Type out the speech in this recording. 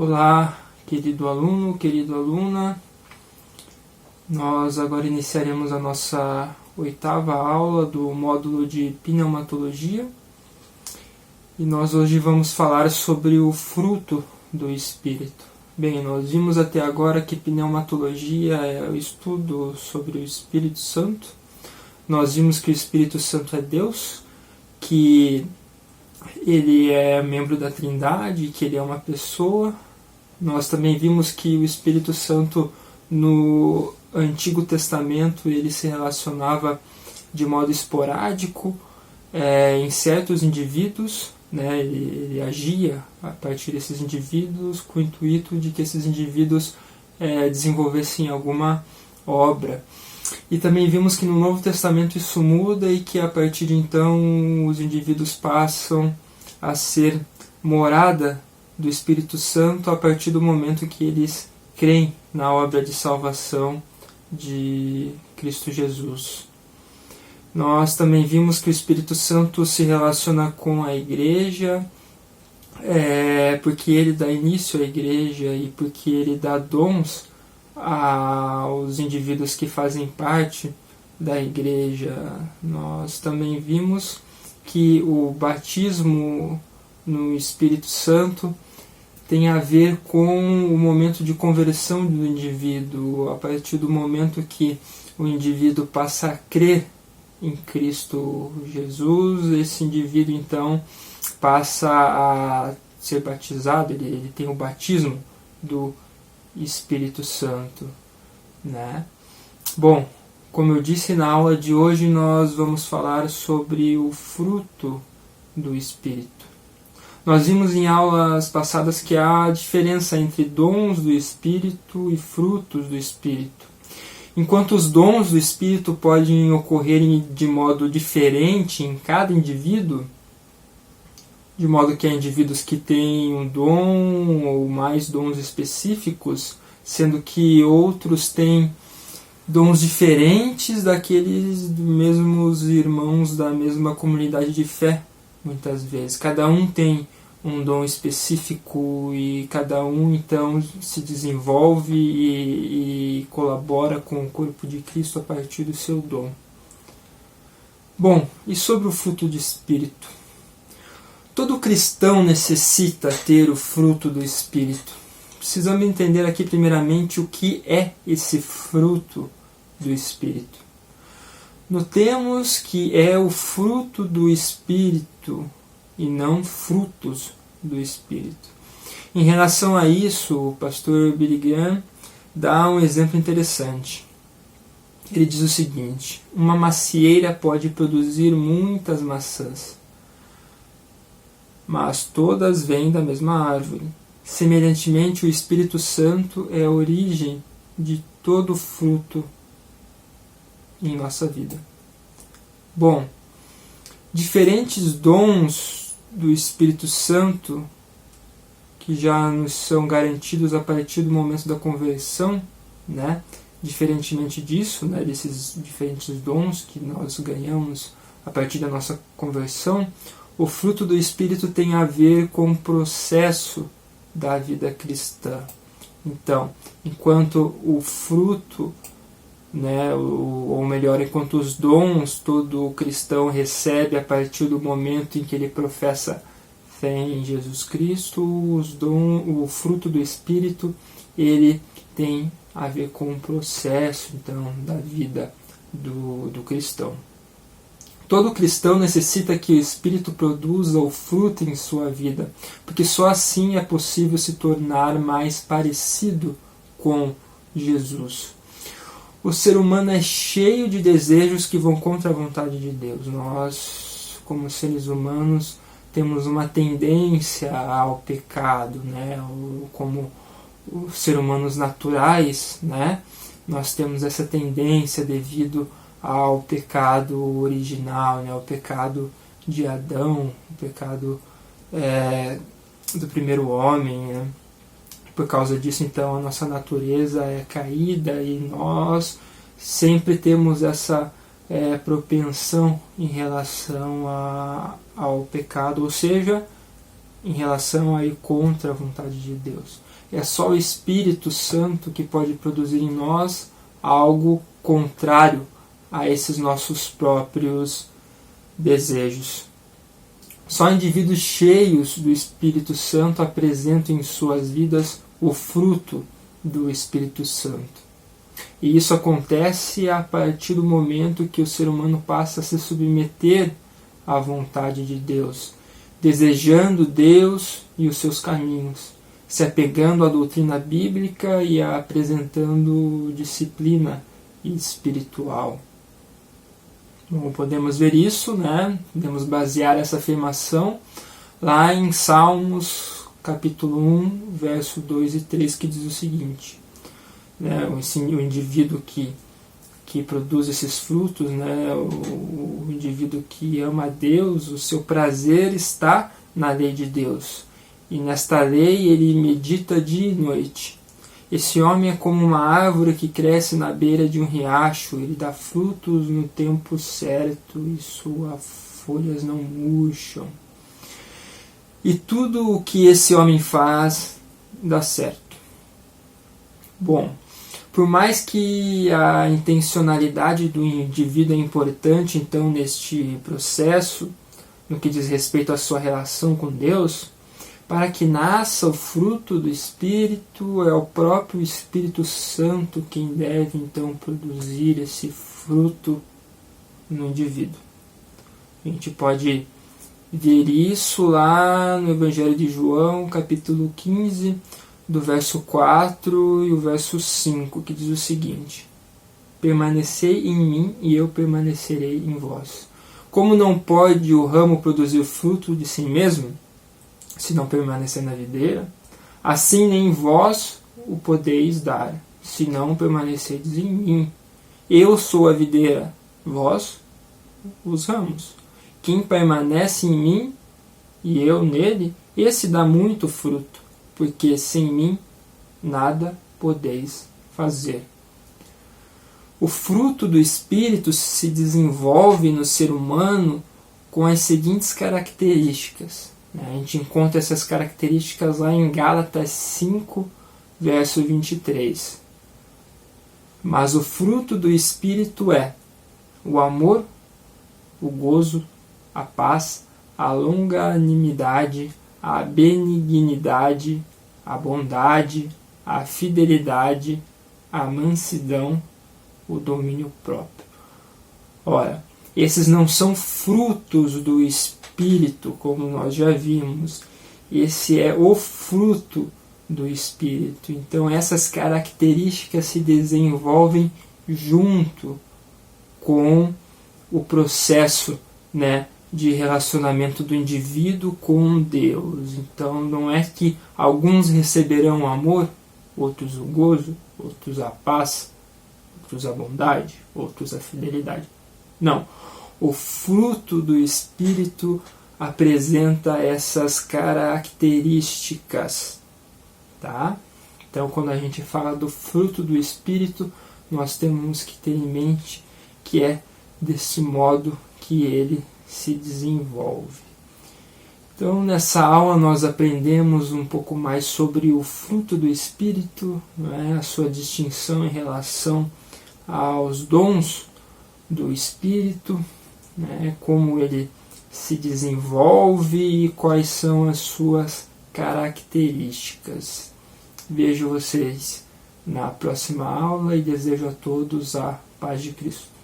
Olá, querido aluno, querida aluna. Nós agora iniciaremos a nossa 8ª aula do módulo de pneumatologia. E nós hoje vamos falar sobre o fruto do Espírito. Bem, nós vimos até agora que pneumatologia é o estudo sobre o Espírito Santo. Nós vimos que o Espírito Santo é Deus, que ele é membro da Trindade, que ele é uma pessoa. Nós também vimos que o Espírito Santo no Antigo Testamento ele se relacionava de modo esporádico em certos indivíduos, né? Ele agia a partir desses indivíduos com o intuito de que esses indivíduos desenvolvessem alguma obra. E também vimos que no Novo Testamento isso muda e que a partir de então os indivíduos passam a ser morada do Espírito Santo a partir do momento que eles creem na obra de salvação de Cristo Jesus. Nós também vimos que o Espírito Santo se relaciona com a igreja, porque ele dá início à igreja e porque ele dá dons aos indivíduos que fazem parte da igreja. Nós também vimos que o batismo no Espírito Santo tem a ver com o momento de conversão do indivíduo. A partir do momento que o indivíduo passa a crer em Cristo Jesus, esse indivíduo então passa a ser batizado, ele tem o batismo do Espírito Santo, né? Bom, como eu disse na aula de hoje, nós vamos falar sobre o fruto do Espírito. Nós vimos em aulas passadas que há diferença entre dons do Espírito e frutos do Espírito. Enquanto os dons do Espírito podem ocorrer de modo diferente em cada indivíduo, de modo que há indivíduos que têm um dom ou mais dons específicos, sendo que outros têm dons diferentes daqueles mesmos irmãos da mesma comunidade de fé, muitas vezes. Cada um tem um dom específico e cada um então se desenvolve e colabora com o corpo de Cristo a partir do seu dom. Bom, e sobre o fruto do Espírito? Todo cristão necessita ter o fruto do Espírito. Precisamos entender aqui primeiramente o que é esse fruto do Espírito. Notemos que é o fruto do Espírito e não frutos do Espírito. Em relação a isso, o pastor Billy Graham dá um exemplo interessante. Ele diz o seguinte: uma macieira pode produzir muitas maçãs, mas todas vêm da mesma árvore. Semelhantemente, o Espírito Santo é a origem de todo fruto em nossa vida. Bom, diferentes dons do Espírito Santo que já nos são garantidos a partir do momento da conversão, né? Diferentemente disso, né, desses diferentes dons que nós ganhamos a partir da nossa conversão, o fruto do Espírito tem a ver com o processo da vida cristã. Então, enquanto o fruto, né, ou melhor, enquanto os dons todo cristão recebe a partir do momento em que ele professa fé em Jesus Cristo, o fruto do Espírito ele tem a ver com o processo então da vida do cristão. Todo cristão necessita que o Espírito produza o fruto em sua vida, porque só assim é possível se tornar mais parecido com Jesus. O ser humano é cheio de desejos que vão contra a vontade de Deus. Nós, como seres humanos, temos uma tendência ao pecado, né? Como os seres humanos naturais, né? Nós temos essa tendência devido ao pecado original, né? Ao pecado de Adão, o pecado do primeiro homem, né? Por causa disso, então, a nossa natureza é caída e nós sempre temos essa propensão em relação ao pecado, ou seja, em relação a ir contra a vontade de Deus. é só o Espírito Santo que pode produzir em nós algo contrário a esses nossos próprios desejos. Só indivíduos cheios do Espírito Santo apresentam em suas vidas o fruto do Espírito Santo. E isso acontece a partir do momento que o ser humano passa a se submeter à vontade de Deus, desejando Deus e os seus caminhos, se apegando à doutrina bíblica e apresentando disciplina espiritual. Bom, podemos ver isso, podemos basear essa afirmação lá em Salmos capítulo 1, verso 2 e 3, que diz o seguinte: o indivíduo que produz esses frutos, o indivíduo que ama a Deus, o seu prazer está na lei de Deus, e nesta lei ele medita dia e noite. Esse homem é como uma árvore que cresce na beira de um riacho, ele dá frutos no tempo certo e suas folhas não murcham. E tudo o que esse homem faz dá certo. Bom, por mais que a intencionalidade do indivíduo é importante, então, neste processo, no que diz respeito à sua relação com Deus, para que nasça o fruto do Espírito, é o próprio Espírito Santo quem deve, então, produzir esse fruto no indivíduo. A gente pode ver isso lá no Evangelho de João, capítulo 15, do verso 4 e o verso 5, que diz o seguinte: permanecei em mim e eu permanecerei em vós. Como não pode o ramo produzir fruto de si mesmo, se não permanecer na videira, assim nem vós o podeis dar, se não permanecerdes em mim. Eu sou a videira, vós os ramos. Quem permanece em mim e eu nele, esse dá muito fruto, porque sem mim nada podeis fazer. O fruto do Espírito se desenvolve no ser humano com as seguintes características. A gente encontra essas características lá em Gálatas 5, verso 23. Mas o fruto do Espírito é o amor, o gozo, a paz, a longanimidade, a benignidade, a bondade, a fidelidade, a mansidão, o domínio próprio. Ora, esses não são frutos do Espírito, como nós já vimos. Esse é o fruto do Espírito. Então essas características se desenvolvem junto com o processo, de relacionamento do indivíduo com Deus. Então não é que alguns receberão o amor, outros o gozo, outros a paz, outros a bondade, outros a fidelidade. Não. O fruto do Espírito apresenta essas características. Tá? Então, quando a gente fala do fruto do Espírito, nós temos que ter em mente que é desse modo que ele se desenvolve. Então, nessa aula nós aprendemos um pouco mais sobre o fruto do Espírito, a sua distinção em relação aos dons do Espírito, como ele se desenvolve e quais são as suas características. Vejo vocês na próxima aula e desejo a todos a paz de Cristo.